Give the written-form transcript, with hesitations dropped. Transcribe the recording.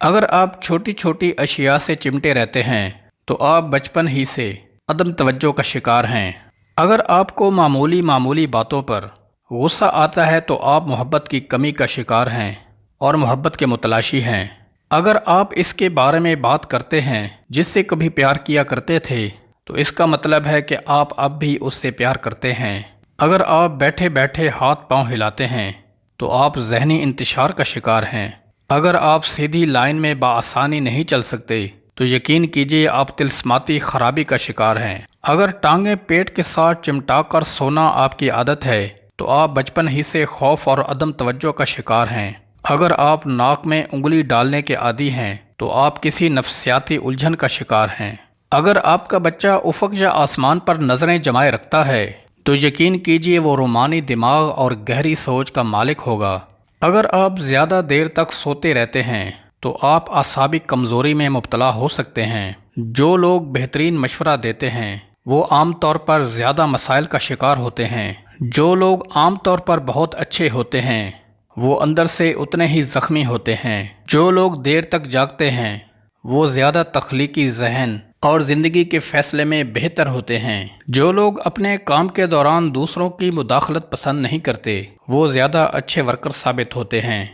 اگر آپ چھوٹی چھوٹی اشیاء سے چمٹے رہتے ہیں تو آپ بچپن ہی سے عدم توجہ کا شکار ہیں۔ اگر آپ کو معمولی معمولی باتوں پر غصہ آتا ہے تو آپ محبت کی کمی کا شکار ہیں اور محبت کے متلاشی ہیں۔ اگر آپ اس کے بارے میں بات کرتے ہیں جس سے کبھی پیار کیا کرتے تھے تو اس کا مطلب ہے کہ آپ اب بھی اس سے پیار کرتے ہیں۔ اگر آپ بیٹھے بیٹھے ہاتھ پاؤں ہلاتے ہیں تو آپ ذہنی انتشار کا شکار ہیں۔ اگر آپ سیدھی لائن میں بآسانی نہیں چل سکتے تو یقین کیجیے آپ طلسماتی خرابی کا شکار ہیں۔ اگر ٹانگیں پیٹ کے ساتھ چمٹا کر سونا آپ کی عادت ہے تو آپ بچپن ہی سے خوف اور عدم توجہ کا شکار ہیں۔ اگر آپ ناک میں انگلی ڈالنے کے عادی ہیں تو آپ کسی نفسیاتی الجھن کا شکار ہیں۔ اگر آپ کا بچہ افق یا آسمان پر نظریں جمائے رکھتا ہے تو یقین کیجیے وہ رومانی دماغ اور گہری سوچ کا مالک ہوگا۔ اگر آپ زیادہ دیر تک سوتے رہتے ہیں تو آپ اعصابی کمزوری میں مبتلا ہو سکتے ہیں۔ جو لوگ بہترین مشورہ دیتے ہیں وہ عام طور پر زیادہ مسائل کا شکار ہوتے ہیں۔ جو لوگ عام طور پر بہت اچھے ہوتے ہیں وہ اندر سے اتنے ہی زخمی ہوتے ہیں۔ جو لوگ دیر تک جاگتے ہیں وہ زیادہ تخلیقی ذہن اور زندگی کے فیصلے میں بہتر ہوتے ہیں۔ جو لوگ اپنے کام کے دوران دوسروں کی مداخلت پسند نہیں کرتے وہ زیادہ اچھے ورکر ثابت ہوتے ہیں۔